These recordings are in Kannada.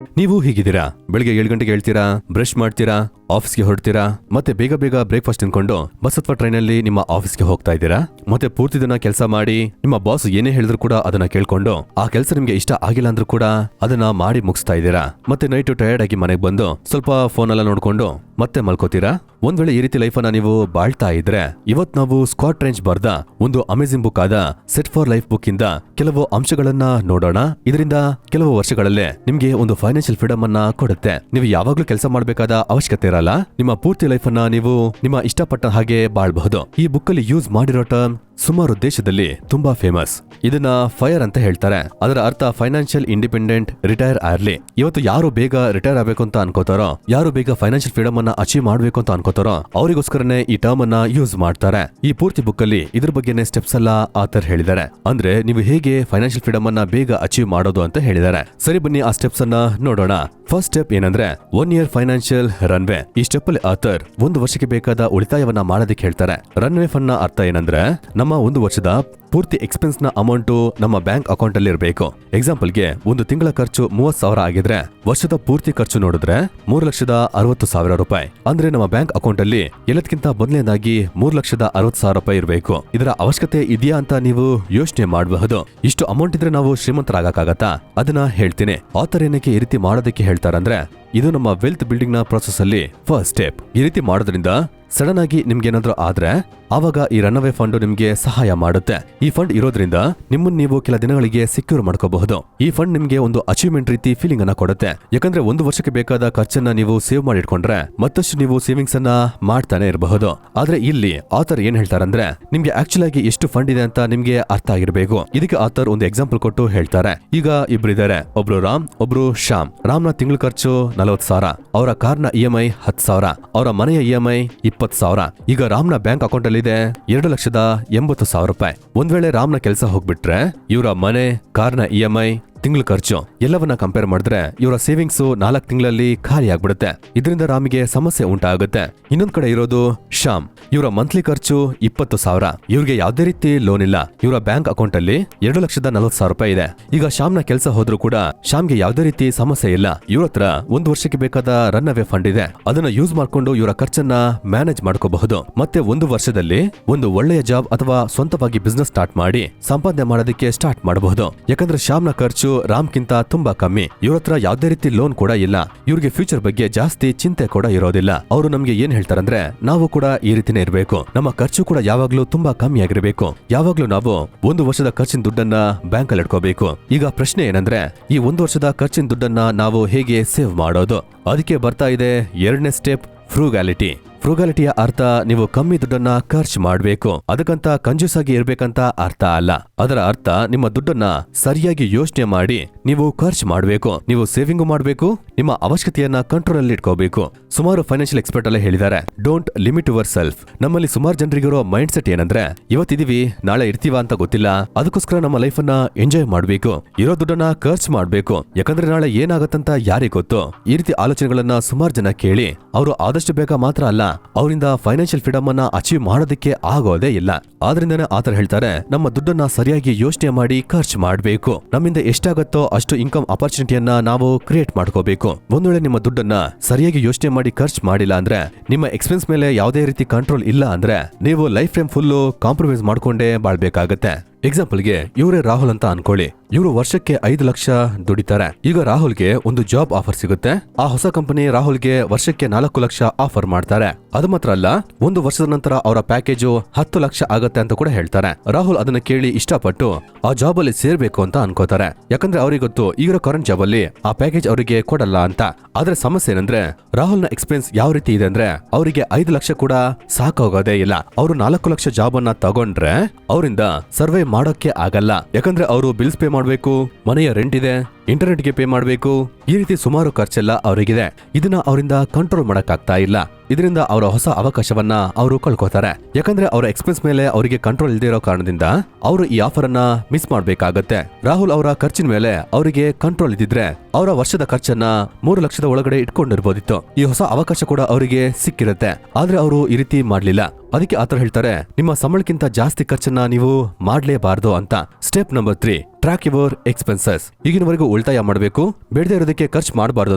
ನೀವು ಹೀಗಿದ್ದೀರಾ? ಬೆಳಿಗ್ಗೆ 7 ಗಂಟೆಗೆ ಹೇಳ್ತೀರಾ, ಬ್ರಷ್ ಮಾಡ್ತೀರಾ, ಆಫೀಸ್ಗೆ ಹೊರಡ್ತೀರಾ, ಮತ್ತೆ ಬೇಗ ಬೇಗ ಬ್ರೇಕ್ಫಾಸ್ಟ್ ತಿನ್ಕೊಂಡು ಬಸ್ ಅಥವಾ ಟ್ರೈನಲ್ಲಿ ನಿಮ್ಮ ಆಫೀಸ್ಗೆ ಹೋಗ್ತಾ ಇದ್ದೀರಾ. ಮತ್ತೆ ಪೂರ್ತಿ ದಿನ ಕೆಲಸ ಮಾಡಿ ನಿಮ್ಮ ಬಾಸ್ ಏನೇ ಹೇಳಿದ್ರು ಕೂಡ ಅದನ್ನ ಕೇಳ್ಕೊಂಡು ಆ ಕೆಲಸ ನಿಮ್ಗೆ ಇಷ್ಟ ಆಗಿಲ್ಲ ಅಂದ್ರೂ ಕೂಡ ಅದನ್ನ ಮಾಡಿ ಮುಗಿಸ್ತಾ ಇದ್ದೀರಾ. ಮತ್ತೆ ನೈಟ್ ಟಯರ್ಡ್ ಆಗಿ ಮನೆಗೆ ಬಂದು ಸ್ವಲ್ಪ ಫೋನ್ ಎಲ್ಲ ನೋಡ್ಕೊಂಡು ಮತ್ತೆ ಮಲ್ಕೋತೀರಾ. ಒಂದ್ ವೇಳೆ ಈ ರೀತಿ ಲೈಫ್ ಅನ್ನ ನೀವು ಬಾಳ್ತಾ ಇದ್ರೆ, ಇವತ್ ನಾವು ಸ್ಕಾಟ್ ರೇಂಜ್ ಬರ್ದ ಒಂದು ಅಮೇಜಿಂಗ್ ಬುಕ್ ಆದ ಸೆಟ್ ಫಾರ್ ಲೈಫ್ ಬುಕ್ ಇಂದ ಕೆಲವು ಅಂಶಗಳನ್ನ ನೋಡೋಣ. ಇದರಿಂದ ಕೆಲವು ವರ್ಷಗಳಲ್ಲೇ ನಿಮ್ಗೆ ಒಂದು ಫೈನಾನ್ಷಿಯಲ್ ಫ್ರೀಡಮ್ ಅನ್ನ ಕೊಡುತ್ತೆ. ನೀವು ಯಾವಾಗ್ಲೂ ಕೆಲಸ ಮಾಡಬೇಕಾದ ಅವಶ್ಯಕತೆ ಇರಲ್ಲ. ನಿಮ್ಮ ಪೂರ್ತಿ ಲೈಫ್ ಅನ್ನ ನೀವು ನಿಮ್ಮ ಇಷ್ಟಪಟ್ಟ ಹಾಗೆ ಬಾಳ್ಬಹುದು. ಈ ಬುಕ್ ಅಲ್ಲಿ ಯೂಸ್ ಮಾಡಿರೋ ಟರ್ಮ್ ಸುಮಾರು ದೇಶದಲ್ಲಿ ತುಂಬಾ ಫೇಮಸ್. ಇದನ್ನ ಫೈರ್ ಅಂತ ಹೇಳ್ತಾರೆ. ಅದರ ಅರ್ಥ ಫೈನಾನ್ಷಿಯಲ್ ಇಂಡಿಪೆಂಡೆಂಟ್ ರಿಟೈರ್ ಅರ್ಲಿ. ಇವತ್ತು ಯಾರು ಬೇಗ ರಿಟೈರ್ ಆಗಬೇಕು ಅಂತ ಅನ್ಕೋತಾರೋ, ಯಾರು ಬೇಗ ಫೈನಾನ್ಷಿಯಲ್ ಫ್ರೀಡಮ್ ಅನ್ನ ಅಚೀವ್ ಮಾಡಬೇಕು ಅಂತ ಅನ್ಕೋತಾರೋ ಅವರಿಗೋಸ್ಕರನೇ ಈ ಟರ್ಮ್ ಅನ್ನ ಯೂಸ್ ಮಾಡ್ತಾರೆ. ಈ ಪೂರ್ತಿ ಬುಕ್ ಅಲ್ಲಿ ಇದ್ರ ಬಗ್ಗೆನೇ ಸ್ಟೆಪ್ಸ್ ಎಲ್ಲ ಆಥರ್ ಹೇಳಿದ್ದಾರೆ. ಅಂದ್ರೆ ನೀವು ಹೇಗೆ ಫೈನಾನ್ಷಿಯಲ್ ಫ್ರೀಡಮ್ ಅನ್ನ ಬೇಗ ಅಚೀವ್ ಮಾಡೋದು ಅಂತ ಹೇಳಿದ್ದಾರೆ. ಸರಿ, ಬನ್ನಿ ಆ ಸ್ಟೆಪ್ಸ್ ಅನ್ನ ನೋಡೋಣ. ಫಸ್ಟ್ ಸ್ಟೆಪ್ ಏನಂದ್ರೆ 1 year ಫೈನಾನ್ಷಿಯಲ್ ರನ್ವೇ. ಈ ಸ್ಟೆಪ್ ಅಲ್ಲಿ ಆಥರ್ 1 ವರ್ಷಕ್ಕೆ ಬೇಕಾದ ಉಳಿತಾಯವನ್ನ ಮಾಡೋದಕ್ಕೆ ಹೇಳ್ತಾರೆ. ರನ್ವೇ ಫಂಡ್ ನ ಅರ್ಥ ಏನಂದ್ರೆ ನಮ್ಮ 1 ವರ್ಷದ ಪೂರ್ತಿ ಎಕ್ಸ್ಪೆನ್ಸ್ ನ ಅಮೌಂಟ್ ನಮ್ಮ ಬ್ಯಾಂಕ್ ಅಕೌಂಟ್ ಅಲ್ಲಿ ಇರಬೇಕು. ಎಕ್ಸಾಂಪಲ್ಗೆ ಒಂದು ತಿಂಗಳ ಖರ್ಚು 30,000 ಆಗಿದ್ರೆ ವರ್ಷದ ಪೂರ್ತಿ ಖರ್ಚು ನೋಡಿದ್ರೆ 3,60,000 ರೂಪಾಯಿ. ಅಂದ್ರೆ ನಮ್ಮ ಬ್ಯಾಂಕ್ ಅಕೌಂಟ್ ಅಲ್ಲಿ ಎಲ್ಲದಕ್ಕಿಂತ ಮೊದಲನೇದಾಗಿ 3,60,000 ರೂಪಾಯಿ ಇರಬೇಕು. ಇದರ ಅವಶ್ಯಕತೆ ಇದೆಯಾ ಅಂತ ನೀವು ಯೋಚನೆ ಮಾಡಬಹುದು. ಇಷ್ಟು ಅಮೌಂಟ್ ಇದ್ರೆ ನಾವು ಶ್ರೀಮಂತರಾಗಕ್ಕಾಗತ್ತಾ? ಅದನ್ನ ಹೇಳ್ತೀನಿ. ಆಥರ್ ಏನಕ್ಕೆ ಈ ರೀತಿ ಮಾಡೋದಕ್ಕೆ ಹೇಳ್ತಾರಂದ್ರೆ, ಇದು ನಮ್ಮ ವೆಲ್ತ್ ಬಿಲ್ಡಿಂಗ್ ನ ಪ್ರೊಸೆಸ್ ಅಲ್ಲಿ ಫಸ್ಟ್ ಸ್ಟೆಪ್. ಈ ರೀತಿ ಮಾಡೋದ್ರಿಂದ ಸಡನ್ ಆಗಿ ನಿಮ್ಗೇನಾದ್ರೂ ಆದ್ರೆ ಆವಾಗ ಈ ರನ್ಅವೇ ಫಂಡ್ ನಿಮ್ಗೆ ಸಹಾಯ ಮಾಡುತ್ತೆ. ಈ ಫಂಡ್ ಇರೋದ್ರಿಂದ ನಿಮ್ಮನ್ನ ನೀವು ಕೆಲ ದಿನಗಳಿಗೆ ಸೆಕ್ಯೂರ್ ಮಾಡ್ಕೋಬಹುದು. ಈ ಫಂಡ್ ನಿಮ್ಗೆ ಒಂದು ಅಚೀವ್ಮೆಂಟ್ ರೀತಿ ಫೀಲಿಂಗ್ ಅನ್ನ ಕೊಡುತ್ತೆ. ಯಾಕಂದ್ರೆ 1 ವರ್ಷಕ್ಕೆ ಬೇಕಾದ ಖರ್ಚನ್ನ ನೀವು ಸೇವ್ ಮಾಡಿ ಇಟ್ಕೊಂಡ್ರೆ ಮತ್ತಷ್ಟು ನೀವು ಸೇವಿಂಗ್ಸ್ ಅನ್ನ ಮಾಡ್ತಾನೆ ಇರಬಹುದು. ಆದ್ರೆ ಇಲ್ಲಿ ಆಥರ್ ಏನ್ ಹೇಳ್ತಾರಂದ್ರೆ, ನಿಮ್ಗೆ ಆಕ್ಚುಲ್ ಆಗಿ ಎಷ್ಟು ಫಂಡ್ ಇದೆ ಅಂತ ನಿಮ್ಗೆ ಅರ್ಥ ಆಗಿರ್ಬೇಕು. ಇದಕ್ಕೆ ಆಥರ್ ಒಂದು ಎಕ್ಸಾಂಪಲ್ ಕೊಟ್ಟು ಹೇಳ್ತಾರೆ. ಈಗ ಇಬ್ರು ಇದಾರೆ, ಒಬ್ರು ರಾಮ್, ಒಬ್ರು ಶ್ಯಾಮ್. ರಾಮ್ನ ತಿಂಗಳ ಖರ್ಚು 40,000, ಅವರ ಕಾರ್ನ EMI 10,000, ಅವರ ಮನೆಯ EMI 20,000. ಈಗ ರಾಮ್ನ ಬ್ಯಾಂಕ್ ಅಕೌಂಟ್ ಅಲ್ಲಿ ಇದೆ 2,80,000 ರೂಪಾಯಿ. ಒಂದ್ ವೇಳೆ ರಾಮ್ನ ಕೆಲಸ ಹೋಗ್ಬಿಟ್ರೆ ಇವರ ಮನೆ, ಕಾರ್ನ EMI, ತಿಂಗಳ ಖರ್ಚು ಎಲ್ಲವನ್ನ ಕಂಪೇರ್ ಮಾಡಿದ್ರೆ ಇವರ ಸೇವಿಂಗ್ಸ್ 4 ತಿಂಗಳಲ್ಲಿ ಖಾಲಿ ಆಗ್ಬಿಡುತ್ತೆ. ಇದರಿಂದ ರಾಮಿಗೆ ಸಮಸ್ಯೆ ಉಂಟಾಗುತ್ತೆ. ಇನ್ನೊಂದ್ ಕಡೆ ಇರೋದು ಶ್ಯಾಮ್. ಇವರ ಮಂತ್ಲಿ ಖರ್ಚು 20,000. ಇವ್ರಿಗೆ ಯಾವ್ದೇ ರೀತಿ ಲೋನ್ ಇಲ್ಲ. ಇವರ ಬ್ಯಾಂಕ್ ಅಕೌಂಟ್ ಅಲ್ಲಿ 2,40,000 ರೂಪಾಯಿ ಇದೆ. ಈಗ ಶ್ಯಾಮ್ನ ಕೆಲಸ ಹೋದ್ರೂ ಕೂಡ ಶ್ಯಾಮ್ಗೆ ಯಾವ್ದೇ ರೀತಿ ಸಮಸ್ಯೆ ಇಲ್ಲ. ಇವ್ರ ಹತ್ರ 1 ವರ್ಷಕ್ಕೆ ಬೇಕಾದ ರನ್ ಅವೇ ಫಂಡ್ ಇದೆ. ಅದನ್ನ ಯೂಸ್ ಮಾಡ್ಕೊಂಡು ಇವರ ಖರ್ಚನ್ನ ಮ್ಯಾನೇಜ್ ಮಾಡ್ಕೋಬಹುದು. ಮತ್ತೆ 1 ವರ್ಷದಲ್ಲಿ ಒಂದು ಒಳ್ಳೆಯ ಜಾಬ್ ಅಥವಾ ಸ್ವಂತವಾಗಿ ಬಿಸ್ನೆಸ್ ಸ್ಟಾರ್ಟ್ ಮಾಡಿ ಸಂಪಾದನೆ ಮಾಡೋದಕ್ಕೆ ಸ್ಟಾರ್ಟ್ ಮಾಡಬಹುದು. ಯಾಕಂದ್ರೆ ಶ್ಯಾಮ್ನ ಖರ್ಚು ರಾಮ್ಗಿಂತ ತುಂಬಾ ಕಮ್ಮಿ. ಇವ್ರ ಹತ್ರ ಯಾವ್ದೇ ರೀತಿ ಲೋನ್ ಕೂಡ ಇಲ್ಲ. ಇವ್ರಿಗೆ ಫ್ಯೂಚರ್ ಬಗ್ಗೆ ಜಾಸ್ತಿ ಚಿಂತೆ ಕೂಡ ಇರೋದಿಲ್ಲ. ಅವರು ನಮ್ಗೆ ಏನ್ ಹೇಳ್ತಾರಂದ್ರೆ, ನಾವು ಕೂಡ ಈ ರೀತಿನೇ ಇರಬೇಕು. ನಮ್ಮ ಖರ್ಚು ಕೂಡ ಯಾವಾಗ್ಲೂ ತುಂಬಾ ಕಮ್ಮಿ ಆಗಿರ್ಬೇಕು. ಯಾವಾಗ್ಲೂ ನಾವು 1 ವರ್ಷದ ಖರ್ಚಿನ ದುಡ್ಡನ್ನ ಬ್ಯಾಂಕ್ ಅಲ್ಲಿ ಇಟ್ಕೋಬೇಕು. ಈಗ ಪ್ರಶ್ನೆ ಏನಂದ್ರೆ, ಈ 1 ವರ್ಷದ ಖರ್ಚಿನ ದುಡ್ಡನ್ನ ನಾವು ಹೇಗೆ ಸೇವ್ ಮಾಡೋದು? ಅದಕ್ಕೆ ಬರ್ತಾ ಇದೆ 2ನೇ ಸ್ಟೆಪ್, ಫ್ರೂಗಾಲಿಟಿ. ಫ್ರೂಗಾಲಿಟಿಯ ಅರ್ಥ ನೀವು ಕಮ್ಮಿ ದುಡ್ಡನ್ನ ಖರ್ಚು ಮಾಡಬೇಕು. ಅದಕ್ಕಂತ ಕಂಜೂಸ್ ಆಗಿ ಇರ್ಬೇಕಂತ ಅರ್ಥ ಅಲ್ಲ. ಅದರ ಅರ್ಥ ನಿಮ್ಮ ದುಡ್ಡನ್ನ ಸರಿಯಾಗಿ ಯೋಚನೆ ಮಾಡಿ ನೀವು ಖರ್ಚು ಮಾಡಬೇಕು. ನೀವು ಸೇವಿಂಗ್ ಮಾಡಬೇಕು. ನಿಮ್ಮ ಅವಶ್ಯಕತೆಯನ್ನ ಕಂಟ್ರೋಲ್ ಅಲ್ಲಿ ಇಟ್ಕೋಬೇಕು. ಸುಮಾರು ಫೈನಾನ್ಷಿಯಲ್ ಎಕ್ಸ್ಪರ್ಟ್ ಎಲ್ಲ ಹೇಳಿದ್ದಾರೆ, ಡೋಂಟ್ ಲಿಮಿಟ್ ಯುವರ್ ಸೆಲ್ಫ್. ನಮ್ಮಲ್ಲಿ ಸುಮಾರು ಜನರಿಗಿರೋ ಮೈಂಡ್ ಸೆಟ್ ಏನಂದ್ರೆ, ಇವತ್ತಿದೀವಿ ನಾಳೆ ಇರ್ತೀವ ಅಂತ ಗೊತ್ತಿಲ್ಲ, ಅದಕ್ಕೋಸ್ಕರ ನಮ್ಮ ಲೈಫ್ ಅನ್ನ ಎಂಜಾಯ್ ಮಾಡಬೇಕು, ಇರೋ ದುಡ್ಡನ್ನ ಖರ್ಚು ಮಾಡಬೇಕು, ಯಾಕಂದ್ರೆ ನಾಳೆ ಏನಾಗತ್ತಂತ ಯಾರಿಗೆ ಗೊತ್ತು. ಈ ರೀತಿ ಆಲೋಚನೆಗಳನ್ನ ಸುಮಾರು ಜನ ಕೇಳಿ ಅವರು ಆದಷ್ಟು ಬೇಗ ಮಾತ್ರ ಅಲ್ಲ, ಅವರಿಂದ ಫೈನಾನ್ಷಿಯಲ್ ಫ್ರೀಡಮ್ ಅನ್ನ ಅಚೀವ್ ಮಾಡೋದಕ್ಕೆ ಆಗೋದೇ ಇಲ್ಲ. ಆದ್ರಿಂದನೇ ಆತರ ಹೇಳ್ತಾರೆ, ನಮ್ಮ ದುಡ್ಡನ್ನ ಸರಿಯಾಗಿ ಯೋಚನೆ ಮಾಡಿ ಖರ್ಚು ಮಾಡಬೇಕು. ನಮ್ಮಿಂದ ಎಷ್ಟಾಗತ್ತೋ ಅಷ್ಟು ಇನ್ಕಮ್ ಅಪರ್ಚುನಿಟಿಯನ್ನ ನಾವು ಕ್ರಿಯೇಟ್ ಮಾಡ್ಕೋಬೇಕು. ಒಂದ್ ವೇಳೆ ನಿಮ್ಮ ದುಡ್ಡನ್ನ ಸರಿಯಾಗಿ ಯೋಚನೆ ಮಾಡಿ ಖರ್ಚು ಮಾಡಿಲ್ಲ ಅಂದ್ರೆ, ನಿಮ್ಮ ಎಕ್ಸ್ಪೆನ್ಸ್ ಮೇಲೆ ಯಾವುದೇ ರೀತಿ ಕಂಟ್ರೋಲ್ ಇಲ್ಲ ಅಂದ್ರೆ, ನೀವು ಲೈಫ್ ಟೈಮ್ ಫುಲ್ಲು ಕಾಂಪ್ರಮೈಸ್ ಮಾಡ್ಕೊಂಡೇ ಬಾಳ್ಬೇಕಾಗತ್ತೆ. ಎಕ್ಸಾಂಪಲ್ಗೆ ಇವರೇ ರಾಹುಲ್ ಅಂತ ಅನ್ಕೊಳ್ಳಿ. ಇವರು ವರ್ಷಕ್ಕೆ 5 ಲಕ್ಷ ದುಡಿತಾರೆ. ಈಗ ರಾಹುಲ್ಗೆ ಒಂದು ಜಾಬ್ ಆಫರ್ ಸಿಗುತ್ತೆ. ಆ ಹೊಸ ಕಂಪನಿ ರಾಹುಲ್ಗೆ ವರ್ಷಕ್ಕೆ 4 ಲಕ್ಷ ಆಫರ್ ಮಾಡ್ತಾರೆ. ಅದು ಮಾತ್ರ ಅಲ್ಲ, 1 ವರ್ಷದ ನಂತರ ಅವರ ಪ್ಯಾಕೇಜು 10 ಲಕ್ಷ ಆಗತ್ತೆ ಅಂತ ಕೂಡ ಹೇಳ್ತಾರೆ. ರಾಹುಲ್ ಅದನ್ನ ಕೇಳಿ ಇಷ್ಟಪಟ್ಟು ಆ ಜಾಬ್ ಅಲ್ಲಿ ಸೇರ್ಬೇಕು ಅಂತ ಅನ್ಕೋತಾರೆ. ಯಾಕಂದ್ರೆ ಅವ್ರಿಗೆ ಗೊತ್ತು ಈಗಿರೋ ಕರೆಂಟ್ ಜಾಬ್ ಅಲ್ಲಿ ಆ ಪ್ಯಾಕೇಜ್ ಅವರಿಗೆ ಕೊಡಲ್ಲ ಅಂತ. ಆದ್ರೆ ಸಮಸ್ಯೆ ಏನಂದ್ರೆ, ರಾಹುಲ್ ನ ಎಕ್ಸ್ಪೆನ್ಸ್ ಯಾವ ರೀತಿ ಇದೆ ಅಂದ್ರೆ, ಅವರಿಗೆ 5 ಲಕ್ಷ ಕೂಡ ಸಾಕಾಗೋದೇ ಇಲ್ಲ. ಅವರು 4 ಲಕ್ಷ ಜಾಬ್ ಅನ್ನ ತಗೊಂಡ್ರೆ ಅವರಿಂದ ಸರ್ವೇ ಮಾಡೋಕೆ ಆಗಲ್ಲ. ಯಾಕಂದ್ರೆ ಅವರು ಬಿಲ್ಸ್ ಪೇ ಮಾಡ್ಬೇಕು, ಮನೆಯ ರೆಂಟ್ ಇದೆ, ಇಂಟರ್ನೆಟ್ಗೆ ಪೇ ಮಾಡಬೇಕು. ಈ ರೀತಿ ಸುಮಾರು ಖರ್ಚೆಲ್ಲ ಅವರಿಗಿದೆ. ಇದನ್ನ ಅವರಿಂದ ಕಂಟ್ರೋಲ್ ಮಾಡಕ್ಕಾಗ್ತಾ ಇಲ್ಲ. ಇದರಿಂದ ಅವರ ಹೊಸ ಅವಕಾಶವನ್ನ ಅವರು ಕಳ್ಕೋತಾರೆ. ಯಾಕಂದ್ರೆ ಅವರ ಎಕ್ಸ್ಪೆನ್ಸ್ ಮೇಲೆ ಅವರಿಗೆ ಕಂಟ್ರೋಲ್ ಇಲ್ಲದೆ ಇರೋ ಕಾರಣದಿಂದ ಅವರು ಈ ಆಫರ್ ಅನ್ನ ಮಿಸ್ ಮಾಡ್ಬೇಕಾಗತ್ತೆ. ರಾಹುಲ್ ಅವರ ಖರ್ಚಿನ ಮೇಲೆ ಅವರಿಗೆ ಕಂಟ್ರೋಲ್ ಇದ್ದಿದ್ರೆ ಅವರ ವರ್ಷದ ಖರ್ಚನ್ನ 3 ಲಕ್ಷದ ಒಳಗಡೆ ಇಟ್ಕೊಂಡಿರ್ಬೋದಿತ್ತು. ಈ ಹೊಸ ಅವಕಾಶ ಕೂಡ ಅವರಿಗೆ ಸಿಕ್ಕಿರುತ್ತೆ. ಆದ್ರೆ ಅವರು ಈ ರೀತಿ ಮಾಡ್ಲಿಲ್ಲ. ಅದಕ್ಕೆ ಆತರ ಹೇಳ್ತಾರೆ, ನಿಮ್ಮ ಸಂಬಳಕ್ಕಿಂತ ಜಾಸ್ತಿ ಖರ್ಚನ್ನ ನೀವು ಮಾಡ್ಲೇಬಾರ್ದು ಅಂತ. Step number 3, track your expenses. ಈಗಿನವರೆಗೂ ಉಳಿತಾಯ ಮಾಡಬೇಕು, ಬೇಡದೇ ಇರೋದಕ್ಕೆ ಖರ್ಚು ಮಾಡಬಾರ್ದು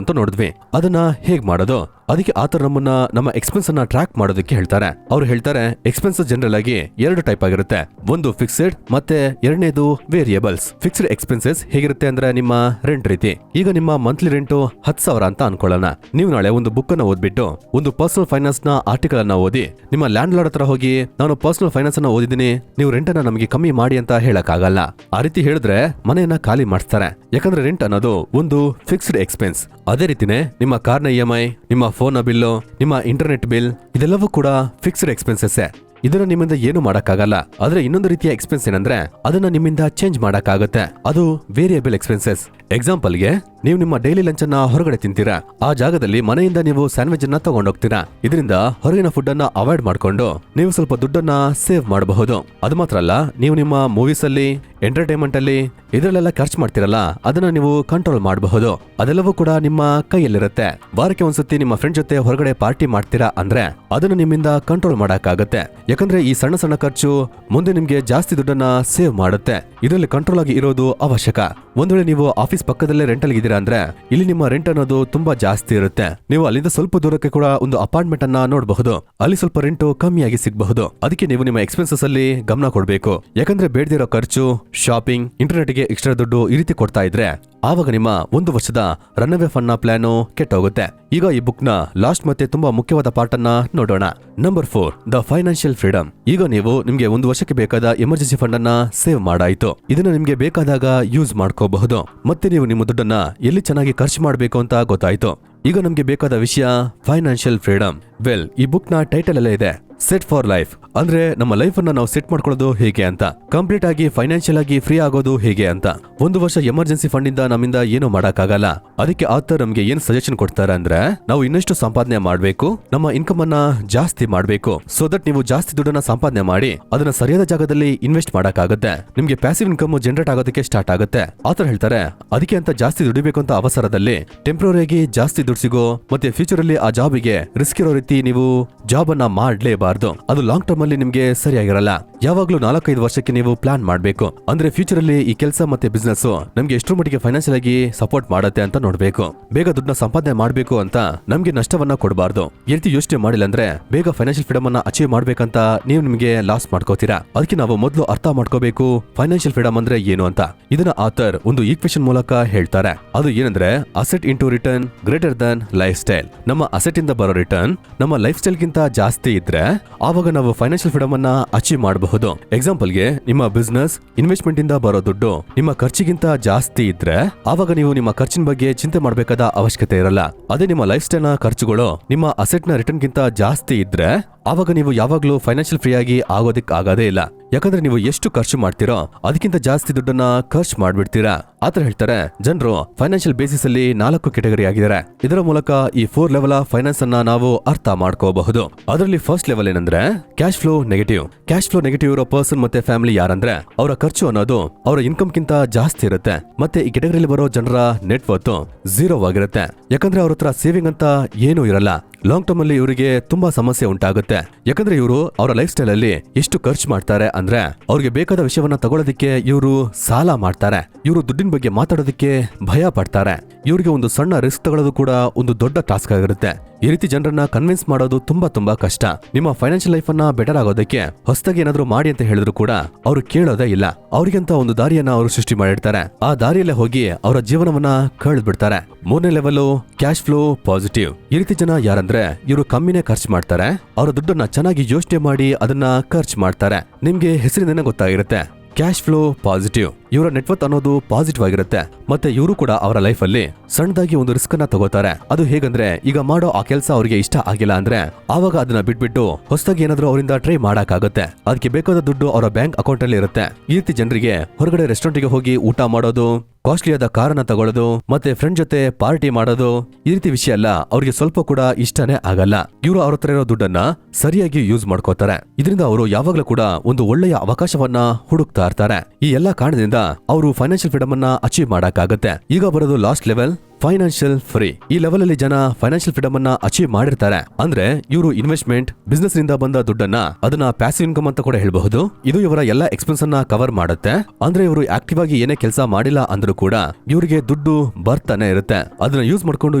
ಅಂತ ನೋಡಿದ್ವಿ. ಅದನ್ನ ಹೇಗ್ ಮಾಡೋದು? ಅದಕ್ಕೆ ಆತರ ನಮ್ಮನ್ನ ನಮ್ಮ ಎಕ್ಸ್ಪೆನ್ಸ್ ಅನ್ನ ಟ್ರ್ಯಾಕ್ ಮಾಡೋದಕ್ಕೆ ಹೇಳ್ತಾರೆ. ಅವ್ರು ಹೇಳ್ತಾರೆ ಎಕ್ಸ್ಪೆನ್ಸಸ್ ಜನರಲ್ ಆಗಿ 2 ಟೈಪ್ ಆಗಿರುತ್ತೆ. ಒಂದು ಫಿಕ್ಸ್ಡ್ ಮತ್ತೆ ಎರಡನೇದು ವೇರಿಯೇಬಲ್ಸ್. ಫಿಕ್ಸ್ಡ್ ಎಕ್ಸ್ಪೆನ್ಸಸ್ ಹೇಗಿರುತ್ತೆ ಅಂದ್ರೆ ನಿಮ್ಮ ರೆಂಟ್ ರೀತಿ. ಈಗ ನಿಮ್ಮ ಮಂತ್ಲಿ ರೆಂಟ್ 10,000 ಅಂತ ಅನ್ಕೊಳ್ಳೋಣ. ನೀವು ನಾಳೆ ಒಂದು ಬುಕ್ ಅನ್ನ ಓದ್ಬಿಟ್ಟು ಒಂದು ಪರ್ಸನಲ್ ಫೈನಾನ್ಸ್ ನ ಆರ್ಟಿಕಲ್ ಅನ್ನ ಓದಿ ನಿಮ್ಮ ಲ್ಯಾಂಡ್ ಲಾರ್ಡ್ ಹತ್ರ ಹೋಗಿ ನಾನು ಪರ್ಸನಲ್ ಫೈನಾನ್ಸ್ ಅನ್ನ ಓದಿದ್ದೀನಿ, ನೀವು ರೆಂಟ್ ಅನ್ನ ನಮಗೆ ಕಮ್ಮಿ ಮಾಡಿ ಅಂತ ಹೇಳಕ್ ಆಗಲ್ಲ. ಆ ರೀತಿ ಹೇಳಿದ್ರೆ ಮನೆಯನ್ನ ಖಾಲಿ ಮಾಡಿಸ್ತಾರೆ. ಯಾಕಂದ್ರೆ ರೆಂಟ್ ಅನ್ನೋದು ಒಂದು ಫಿಕ್ಸ್ಡ್ ಎಕ್ಸ್ಪೆನ್ಸ್. ಅದೇ ರೀತಿನೇ ನಿಮ್ಮ ಕಾರ್ನ EMI, ನಿಮ್ಮ ಫೋನ್ ಬಿಲ್ಲು, ನಿಮ್ಮ ಇಂಟರ್ನೆಟ್ ಬಿಲ್ ಇದೆಲ್ಲವೂ ಕೂಡ ಫಿಕ್ಸ್ಡ್ ಎಕ್ಸ್ಪೆನ್ಸಸ್. ಇದನ್ನ ನಿಮ್ಮಿಂದ ಏನು ಮಾಡಕ್ಕಾಗಲ್ಲ. ಆದ್ರೆ ಇನ್ನೊಂದು ರೀತಿಯ ಎಕ್ಸ್ಪೆನ್ಸ್ ಏನಂದ್ರೆ ಅದನ್ನ ನಿಮ್ಮಿಂದ ಚೇಂಜ್ ಮಾಡಕ್ಕಾಗತ್ತೆ. ಅದು ವೇರಿಯಬಲ್ ಎಕ್ಸ್ಪೆನ್ಸಸ್. ಎಕ್ಸಾಂಪಲ್ಗೆ ನೀವು ನಿಮ್ಮ ಡೈಲಿ ಲಂಚ್ ಅನ್ನ ಹೊರಗಡೆ ತಿಂತೀರಾ. ಆ ಜಾಗದಲ್ಲಿ ಮನೆಯಿಂದ ನೀವು ಸ್ಯಾಂಡ್ವಿಚ್ ಅನ್ನ ತಗೊಂಡೋಗ್ತೀರಾ. ಇದರಿಂದ ಹೊರಗಿನ ಫುಡ್ ಅನ್ನ ಅವಾಯ್ಡ್ ಮಾಡ್ಕೊಂಡು ನೀವು ಸ್ವಲ್ಪ ದುಡ್ಡನ್ನ ಸೇವ್ ಮಾಡಬಹುದು. ಅದು ಮಾತ್ರ ಅಲ್ಲ, ನೀವು ನಿಮ್ಮ ಮೂವೀಸ್ ಅಲ್ಲಿ, ಎಂಟರ್ಟೈನ್ಮೆಂಟ್ ಅಲ್ಲಿ ಇದರಲ್ಲೆಲ್ಲ ಖರ್ಚು ಮಾಡ್ತಿರಲ್ಲ, ಅದನ್ನ ನೀವು ಕಂಟ್ರೋಲ್ ಮಾಡಬಹುದು. ಅದೆಲ್ಲವೂ ಕೂಡ ನಿಮ್ಮ ಕೈಯಲ್ಲಿರುತ್ತೆ. ವಾರಕ್ಕೆ ಒಂದ್ಸತಿ ನಿಮ್ಮ ಫ್ರೆಂಡ್ ಜೊತೆ ಹೊರಗಡೆ ಪಾರ್ಟಿ ಮಾಡ್ತೀರಾ ಅಂದ್ರೆ ಅದನ್ನ ನಿಮ್ಮಿಂದ ಕಂಟ್ರೋಲ್ ಮಾಡಕ್ಕಾಗತ್ತೆ. ಯಾಕಂದ್ರೆ ಈ ಸಣ್ಣ ಸಣ್ಣ ಖರ್ಚು ಮುಂದೆ ನಿಮ್ಗೆ ಜಾಸ್ತಿ ದುಡ್ಡನ್ನ ಸೇವ್ ಮಾಡುತ್ತೆ. ಇದರಲ್ಲಿ ಕಂಟ್ರೋಲ್ ಆಗಿ ಇರೋದು ಅವಶ್ಯಕ. ಒಂದ್ ವೇಳೆ ನೀವು ಆಫೀಸ್ ಪಕ್ಕದಲ್ಲೇ ರೆಂಟಲ್ ಇದ್ದೀರಾ ಅಂದ್ರೆ ಇಲ್ಲಿ ನಿಮ್ಮ ರೆಂಟ್ ಅನ್ನೋದು ತುಂಬಾ ಜಾಸ್ತಿ ಇರುತ್ತೆ. ನೀವು ಅಲ್ಲಿಂದ ಸ್ವಲ್ಪ ದೂರಕ್ಕೆ ಕೂಡ ಒಂದು ಅಪಾರ್ಟ್ಮೆಂಟ್ ಅನ್ನ ನೋಡಬಹುದು. ಅಲ್ಲಿ ಸ್ವಲ್ಪ ರೆಂಟ್ ಕಮ್ಮಿಯಾಗಿ ಸಿಗಬಹುದು. ಅದಕ್ಕೆ ನೀವು ನಿಮ್ಮ ಎಕ್ಸ್ಪೆನ್ಸಸ್ ಅಲ್ಲಿ ಗಮನ ಕೊಡಬೇಕು. ಯಾಕಂದ್ರೆ ಬೇಡದಿರೋ ಖರ್ಚು, ಶಾಪಿಂಗ್, ಇಂಟರ್ನೆಟ್ಗೆ ಎಕ್ಸ್ಟ್ರಾ ದುಡ್ಡು ಈ ರೀತಿ ಕೊಡ್ತಾ ಇದ್ರೆ ಆವಾಗ ನಿಮ್ಮ 1 ವರ್ಷದ ರನ್ ಅವೇ ಫಂಡ್ ನ ಪ್ಲಾನ್ ಕೆಟ್ಟೋಗುತ್ತೆ. ಈಗ ಈ ಬುಕ್ ನ ಲಾಸ್ಟ್ ಮತ್ತೆ ತುಂಬಾ ಮುಖ್ಯವಾದ ಪಾರ್ಟ್ ಅನ್ನ ನೋಡೋಣ. Number 4, the financial freedom. ಈಗ ನೀವು ನಿಮ್ಗೆ 1 ವರ್ಷಕ್ಕೆ ಬೇಕಾದ ಎಮರ್ಜೆನ್ಸಿ ಫಂಡ್ ಅನ್ನ ಸೇವ್ ಮಾಡಾಯ್ತು. ಇದನ್ನ ನಿಮ್ಗೆ ಬೇಕಾದಾಗ ಯೂಸ್ ಮಾಡ್ಕೋಬಹುದು. ಮತ್ತೆ ನೀವು ನಿಮ್ಮ ದುಡ್ಡನ್ನ ಎಲ್ಲಿ ಚೆನ್ನಾಗಿ ಖರ್ಚು ಮಾಡಬೇಕು ಅಂತ ಗೊತ್ತಾಯ್ತು. ಈಗ ನಮ್ಗೆ ಬೇಕಾದ ವಿಷಯ ಫೈನಾನ್ಷಿಯಲ್ ಫ್ರೀಡಮ್. ವೆಲ್, ಈ ಬುಕ್ ನ ಟೈಟಲ್ ಅಲ್ಲೇ ಇದೆ, ಸೆಟ್ ಫಾರ್ ಲೈಫ್. ಅಂದ್ರೆ ನಮ್ಮ ಲೈಫ್ ಅನ್ನ ನಾವು ಸೆಟ್ ಮಾಡ್ಕೊಳ್ಳೋದು ಹೇಗೆ ಅಂತ, ಕಂಪ್ಲೀಟ್ ಆಗಿ ಫೈನಾನ್ಷಿಯಲ್ ಆಗಿ ಫ್ರೀ ಆಗೋದು ಹೇಗೆ ಅಂತ. 1 ವರ್ಷ ಎಮರ್ಜೆನ್ಸಿ ಫಂಡ್ ಇಂದ ನಮ್ಮಿಂದ ಏನು ಮಾಡಕ್ಕಾಗಲ್ಲ. ಅದಕ್ಕೆ ಆಥರ್ ನಮ್ಗೆ ಏನ್ ಸಜೆಷನ್ ಕೊಡ್ತಾರೆ ಅಂದ್ರೆ ನಾವು ಇನ್ನಷ್ಟು ಸಂಪಾದನೆ ಮಾಡ್ಬೇಕು, ನಮ್ಮ ಇನ್ಕಮ್ ಅನ್ನ ಜಾಸ್ತಿ ಮಾಡ್ಬೇಕು. ಸೊ ದಟ್ ನೀವು ಜಾಸ್ತಿ ದುಡ್ಡನ್ನ ಸಂಪಾದನೆ ಮಾಡಿ ಅದನ್ನ ಸರಿಯಾದ ಜಾಗದಲ್ಲಿ ಇನ್ವೆಸ್ಟ್ ಮಾಡಕ್ಕಾಗತ್ತೆ. ನಿಮ್ಗೆ ಪ್ಯಾಸಿವ್ ಇನ್ಕಮ್ ಜನರೇಟ್ ಆಗೋದಕ್ಕೆ ಸ್ಟಾರ್ಟ್ ಆಗುತ್ತೆ. ಆಥರ್ ಹೇಳ್ತಾರೆ ಅದಕ್ಕೆ ಅಂತ ಜಾಸ್ತಿ ದುಡಿಬೇಕು ಅಂತ ಅವಸರದಲ್ಲಿ ಟೆಂಪ್ರರಿ ಆಗಿ ಜಾಸ್ತಿ ದುಡ್ಡು ಸಿಗೋ ಮತ್ತೆ ಫ್ಯೂಚರ್ ಅಲ್ಲಿ ಆ ಜಾಬಿಗೆ ರಿಸ್ಕ್ ಇರೋ ರೀತಿ ನೀವು ಜಾಬ್ ಅನ್ನ ಮಾಡ್ಲೇಬಾರ್ದು. ಅದು ಲಾಂಗ್ ಟರ್ಮ್ ಅಲ್ಲಿ ನಿಮ್ಗೆ ಸರಿಯಾಗಿರಲ್ಲ. ಯಾವಾಗ್ಲೂ 4-5 ವರ್ಷಕ್ಕೆ ನೀವು ಪ್ಲಾನ್ ಮಾಡ್ಬೇಕು. ಅಂದ್ರೆ ಫ್ಯೂಚರ್ ಅಲ್ಲಿ ಈ ಕೆಲಸ ಮತ್ತೆ ಬಿಸ್ನೆಸ್ ನಮ್ಗೆ ಎಷ್ಟು ಮಟ್ಟಿಗೆ ಫೈನಾನ್ಷಿಯಲ್ ಆಗಿ ಸಪೋರ್ಟ್ ಮಾಡುತ್ತೆ ಅಂತ ನೋಡ್ಬೇಕು. ಬೇಗ ದುಡ್ಡನ್ನ ಸಂಪಾದನೆ ಮಾಡ್ಬೇಕು ಅಂತ ನಮ್ಗೆ ನಷ್ಟವನ್ನ ಕೊಡಬಾರ್ದು. ಈ ರೀತಿ ಯೋಚನೆ ಮಾಡಿಲ್ಲ ಅಂದ್ರೆ ಬೇಗ ಫೈನಾನ್ಷಿಯಲ್ ಫ್ರೀಡಮ್ ಅನ್ನ ಅಚೀವ್ ಮಾಡ್ಬೇಕಂತ ನೀವು ನಿಮ್ಗೆ ಲಾಸ್ ಮಾಡ್ಕೋತೀರಾ. ಅದಕ್ಕೆ ನಾವು ಮೊದಲು ಅರ್ಥ ಮಾಡ್ಕೋಬೇಕು ಫೈನಾನ್ಷಿಯಲ್ ಫ್ರೀಡಮ್ ಅಂದ್ರೆ ಏನು ಅಂತ. ಇದನ್ನ ಆಥರ್ ಒಂದು ಈಕ್ವೇಷನ್ ಮೂಲಕ ಹೇಳ್ತಾರೆ. ಅದು ಏನಂದ್ರೆ asset into return greater than life style. ನಮ್ಮ ಅಸೆಟ್ ಇಂದ ಬರೋ ರಿಟರ್ನ್ ನಮ್ಮ ಲೈಫ್ ಸ್ಟೈಲ್ ಗಿಂತ ಜಾಸ್ತಿ ಇದ್ರೆ ಆವಾಗ ನಾವು ಫೈನಾನ್ಷಿಯಲ್ ಫ್ರೀಡಮ್ ಅನ್ನ ಅಚೀವ್ ಮಾಡಬಹುದು. ಎಕ್ಸಾಂಪಲ್ಗೆ ನಿಮ್ಮ ಬಿಸ್ನೆಸ್ ಇನ್ವೆಸ್ಟ್ಮೆಂಟ್ ಇಂದ ಬರೋ ದುಡ್ಡು ನಿಮ್ಮ ಖರ್ಚಿಗಿಂತ ಜಾಸ್ತಿ ಇದ್ರೆ ಆವಾಗ ನೀವು ನಿಮ್ಮ ಖರ್ಚಿನ ಬಗ್ಗೆ ಚಿಂತೆ ಮಾಡಬೇಕಾದ ಅವಶ್ಯಕತೆ ಇರಲ್ಲ. ಅದೇ ನಿಮ್ಮ ಲೈಫ್ ಸ್ಟೈಲ್ ನ ಖರ್ಚುಗಳು ನಿಮ್ಮ ಅಸೆಟ್ ನ ರಿಟರ್ನ್ ಗಿಂತ ಜಾಸ್ತಿ ಇದ್ರೆ ಆವಾಗ ನೀವು ಯಾವಾಗ್ಲೂ ಫೈನಾನ್ಷಿಯಲ್ ಫ್ರೀ ಆಗಿ ಆಗೋದಿಕ್ ಆಗೋದೇ ಇಲ್ಲ. ಯಾಕಂದ್ರೆ ನೀವು ಎಷ್ಟು ಖರ್ಚು ಮಾಡ್ತೀರೋ ಅದಕ್ಕಿಂತ ಜಾಸ್ತಿ ದುಡ್ಡನ್ನ ಖರ್ಚು ಮಾಡ್ಬಿಡ್ತೀರಾ. ಆತರ ಹೇಳ್ತಾರೆ ಜನರು ಫೈನಾನ್ಷಿಯಲ್ ಬೇಸಿಸ್ ಅಲ್ಲಿ 4 ಕೆಟಗರಿ ಆಗಿದ್ದಾರೆ. ಇದರ ಮೂಲಕ ಈ 4 ಲೆವೆಲ್ ಆಫ್ ಫೈನಾನ್ಸ್ ಅನ್ನ ನಾವು ಅರ್ಥ ಮಾಡ್ಕೋಬಹುದು. ಅದರಲ್ಲಿ ಫಸ್ಟ್ ಲೆವೆಲ್ ಏನಂದ್ರೆ cash flow negative. Cash flow negative ಇರೋ ಪರ್ಸನ್ ಮತ್ತೆ ಫ್ಯಾಮಿಲಿ ಯಾರಂದ್ರೆ ಅವರ ಖರ್ಚು ಅನ್ನೋದು ಅವರ ಇನ್ಕಮ್ ಗಿಂತ ಜಾಸ್ತಿ ಇರುತ್ತೆ. ಮತ್ತೆ ಈ ಕೆಟಗರಿಯಲ್ಲಿ ಬರೋ ಜನರ ನೆಟ್ ವರ್ತ್ 0 ಆಗಿರುತ್ತೆ. ಯಾಕಂದ್ರೆ ಅವ್ರ ಹತ್ರ ಸೇವಿಂಗ್ ಅಂತ ಏನೂ ಇರಲ್ಲ. ಲಾಂಗ್ ಟರ್ಮ್ ಅಲ್ಲಿ ಇವರಿಗೆ ತುಂಬಾ ಸಮಸ್ಯೆ ಉಂಟಾಗುತ್ತೆ. ಯಾಕಂದ್ರೆ ಇವರು ಅವರ ಲೈಫ್ ಸ್ಟೈಲ್ ಅಲ್ಲಿ ಎಷ್ಟು ಖರ್ಚು ಮಾಡ್ತಾರೆ ಅಂದ್ರೆ ಅವ್ರಿಗೆ ಬೇಕಾದ ವಿಷಯವನ್ನ ತಗೊಳ್ಳೋದಕ್ಕೆ ಇವರು ಸಾಲ ಮಾಡ್ತಾರೆ. ಇವರು ದುಡ್ಡಿನ ಬಗ್ಗೆ ಮಾತಾಡೋದಕ್ಕೆ ಭಯ ಪಡ್ತಾರೆ. ಇವರಿಗೆ ಒಂದು ಸಣ್ಣ ರಿಸ್ಕ್ ತಗೊಳ್ಳೋದು ಕೂಡ ಒಂದು ದೊಡ್ಡ ಟಾಸ್ಕ್ ಆಗಿರುತ್ತೆ. ಈ ರೀತಿ ಜನರನ್ನ ಕನ್ವಿನ್ಸ್ ಮಾಡೋದು ತುಂಬಾ ಕಷ್ಟ. ನಿಮ್ಮ ಫೈನಾನ್ಷಿಯಲ್ ಲೈಫ್ ಅನ್ನ ಬೆಟರ್ ಆಗೋದಕ್ಕೆ ಹೊಸದಾಗಿ ಏನಾದ್ರು ಮಾಡಿ ಅಂತ ಹೇಳಿದ್ರು ಕೂಡ ಅವರು ಕೇಳೋದೇ ಇಲ್ಲ. ಅವ್ರಿಗಂತ ಒಂದು ದಾರಿಯನ್ನ ಅವರು ಸೃಷ್ಟಿ ಮಾಡಿರ್ತಾರೆ. ಆ ದಾರಿಯಲ್ಲೇ ಹೋಗಿ ಅವರ ಜೀವನವನ್ನ ಕಳೆದು ಬಿಡ್ತಾರೆ. 3ನೇ ಲೆವೆಲ್ ಕ್ಯಾಶ್ ಫ್ಲೋ ಪಾಸಿಟಿವ್. ಈ ರೀತಿ ಜನ ಯಾರಂದ್ರೆ ಇವರು ಕಮ್ಮಿನೇ ಖರ್ಚು ಮಾಡ್ತಾರೆ. ಅವರ ದುಡ್ಡನ್ನ ಚೆನ್ನಾಗಿ ಯೋಚನೆ ಮಾಡಿ ಅದನ್ನ ಖರ್ಚು ಮಾಡ್ತಾರೆ. ನಿಮ್ಗೆ ಹೆಸರಿನ ಗೊತ್ತಾಗಿರುತ್ತೆ ಕ್ಯಾಶ್ ಫ್ಲೋ ಪಾಸಿಟಿವ್. ಇವರ ನೆಟ್ವರ್ತ್ ಅನ್ನೋದು ಪಾಸಿಟಿವ್ ಆಗಿರುತ್ತೆ. ಮತ್ತೆ ಇವರು ಕೂಡ ಅವರ ಲೈಫ್ ಅಲ್ಲಿ ಸಣ್ಣದಾಗಿ ಒಂದು ರಿಸ್ಕ್ ಅನ್ನ ತಗೋತಾರೆ. ಅದು ಹೇಗಂದ್ರೆ ಈಗ ಮಾಡೋ ಆ ಕೆಲಸ ಅವ್ರಿಗೆ ಇಷ್ಟ ಆಗಿಲ್ಲ ಅಂದ್ರೆ ಆವಾಗ ಅದನ್ನ ಬಿಟ್ಬಿಟ್ಟು ಹೊಸದಾಗಿ ಏನಾದ್ರೂ ಅವರಿಂದ ಟ್ರೈ ಮಾಡಕ್ಕಾಗುತ್ತೆ. ಅದಕ್ಕೆ ಬೇಕಾದ ದುಡ್ಡು ಅವರ ಬ್ಯಾಂಕ್ ಅಕೌಂಟ್ ಅಲ್ಲಿ ಇರುತ್ತೆ. ಈ ರೀತಿ ಜನರಿಗೆ ಹೊರಗಡೆ ರೆಸ್ಟೋರೆಂಟ್ಗೆ ಹೋಗಿ ಊಟ ಮಾಡೋದು, ಕಾಸ್ಟ್ಲಿಯಾದ ಕಾರನ್ನ ತಗೊಳ್ಳೋದು, ಮತ್ತೆ ಫ್ರೆಂಡ್ ಜೊತೆ ಪಾರ್ಟಿ ಮಾಡೋದು, ಈ ರೀತಿ ವಿಷಯ ಎಲ್ಲ ಅವ್ರಿಗೆ ಸ್ವಲ್ಪ ಕೂಡ ಇಷ್ಟನೇ ಆಗಲ್ಲ. ಇವರು ಅವ್ರ ಹತ್ರ ಇರೋ ದುಡ್ಡನ್ನ ಸರಿಯಾಗಿ ಯೂಸ್ ಮಾಡ್ಕೋತಾರೆ. ಇದರಿಂದ ಅವರು ಯಾವಾಗ್ಲೂ ಕೂಡ ಒಂದು ಒಳ್ಳೆಯ ಅವಕಾಶವನ್ನ ಹುಡುಕ್ತಾ ಇರ್ತಾರೆ. ಈ ಎಲ್ಲಾ ಕಾರಣದಿಂದ ಅವರು ಫೈನಾನ್ಷಿಯಲ್ ಫ್ರೀಡಮ್ ಅನ್ನ ಅಚೀವ್ ಮಾಡಕ್ಕಾಗತ್ತೆ. ಈಗ ಬರೋದು ಲಾಸ್ಟ್ ಲೆವೆಲ್ ಫೈನಾನ್ಷಿಯಲ್ ಫ್ರೀ. ಈ ಲೆವೆಲ್ ಅಲ್ಲಿ ಜನ ಫೈನಾನ್ಷಿಯಲ್ ಫ್ರೀಡಮ್ ಅನ್ನ ಅಚೀವ್ ಮಾಡಿರ್ತಾರೆ. ಅಂದ್ರೆ ಇವರು ಇನ್ವೆಸ್ಟ್ಮೆಂಟ್ ಬಿಸ್ನೆಸ್ ನಿಂದ ಬಂದ ದುಡ್ಡನ್ನ ಅದನ್ನ ಪ್ಯಾಸಿವ್ ಇನ್ಕಮ್ ಅಂತ ಕೂಡ ಹೇಳ್ಬಹುದು. ಇದು ಇವರ ಎಲ್ಲಾ ಎಕ್ಸ್ಪೆನ್ಸ್ ಅನ್ನ ಕವರ್ ಮಾಡುತ್ತೆ. ಅಂದ್ರೆ ಇವರು ಆಕ್ಟಿವ್ ಆಗಿ ಏನೇ ಕೆಲಸ ಮಾಡಿಲ್ಲ ಅಂದ್ರೂ ಕೂಡ ಇವರಿಗೆ ದುಡ್ಡು ಬರ್ತಾನೆ ಇರುತ್ತೆ. ಅದನ್ನ ಯೂಸ್ ಮಾಡ್ಕೊಂಡು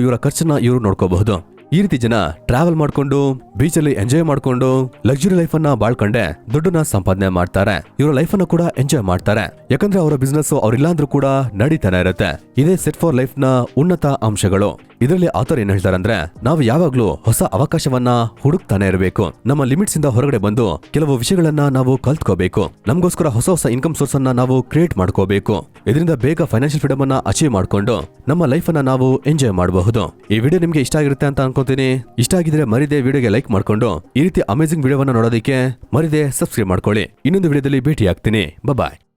ಇವರ ಖರ್ಚನ್ನ ಇವರು ನೋಡ್ಕೋಬಹುದು. ಈ ರೀತಿ ಜನ ಟ್ರಾವೆಲ್ ಮಾಡ್ಕೊಂಡು ಬೀಚ್ ಅಲ್ಲಿ ಎಂಜಾಯ್ ಮಾಡ್ಕೊಂಡು ಲಕ್ಸುರಿ ಲೈಫ್ ಅನ್ನ ಬಾಳ್ಕೊಂಡೆ ದುಡ್ಡನ್ನ ಸಂಪಾದನೆ ಮಾಡ್ತಾರೆ. ಇವರ ಲೈಫ್ ಅನ್ನ ಕೂಡ ಎಂಜಾಯ್ ಮಾಡ್ತಾರೆ. ಯಾಕಂದ್ರೆ ಅವರ ಬಿಸ್ನೆಸ್ ಅವ್ರಿಲ್ಲ ಅಂದ್ರೂ ಕೂಡ ನಡೀತಾನೆ ಇರುತ್ತೆ. ಇದೇ ಸೆಟ್ ಫಾರ್ ಲೈಫ್ ನ ಉನ್ನತ ಅಂಶಗಳು. ಇದರಲ್ಲಿ ಆಥರ್ ಏನ್ ಹೇಳ್ತಾರೆ ಅಂದ್ರೆ, ನಾವು ಯಾವಾಗ್ಲೂ ಹೊಸ ಅವಕಾಶವನ್ನ ಹುಡುಕ್ತಾನೆ ಇರಬೇಕು. ನಮ್ಮ ಲಿಮಿಟ್ಸ್ ಇಂದ ಹೊರಗಡೆ ಬಂದು ಕೆಲವು ವಿಷಯಗಳನ್ನ ನಾವು ಕಲ್ತ್ಕೋಬೇಕು. ನಮಗೋಸ್ಕರ ಹೊಸ ಹೊಸ ಇನ್ಕಮ್ ಸೋರ್ಸ್ ಅನ್ನ ನಾವು ಕ್ರಿಯೇಟ್ ಮಾಡ್ಕೋಬೇಕು. ಇದರಿಂದ ಬೇಗ ಫೈನಾನ್ಷಿಯಲ್ ಫ್ರೀಡಮ್ ಅನ್ನ ಅಚೀವ್ ಮಾಡ್ಕೊಂಡು ನಮ್ಮ ಲೈಫ್ ಅನ್ನ ನಾವು ಎಂಜಾಯ್ ಮಾಡಬಹುದು. ಈ ವಿಡಿಯೋ ನಿಮ್ಗೆ ಇಷ್ಟ ಆಗಿರುತ್ತೆ ಅಂತ ಅನ್ಕೋತೀನಿ. ಇಷ್ಟ ಆಗಿದ್ರೆ ಮರಿದೆ ವಿಡಿಯೋಗೆ ಲೈಕ್ ಮಾಡ್ಕೊಂಡು ಈ ರೀತಿ ಅಮೇಜಿಂಗ್ ವಿಡಿಯೋವನ್ನ ನೋಡೋದಕ್ಕೆ ಮರಿದೆ ಸಬ್ಸ್ಕ್ರೈಬ್ ಮಾಡ್ಕೊಳ್ಳಿ. ಇನ್ನೊಂದು ವಿಡಿಯೋದಲ್ಲಿ ಭೇಟಿ ಆಗ್ತೀನಿ. ಬಾಯ್.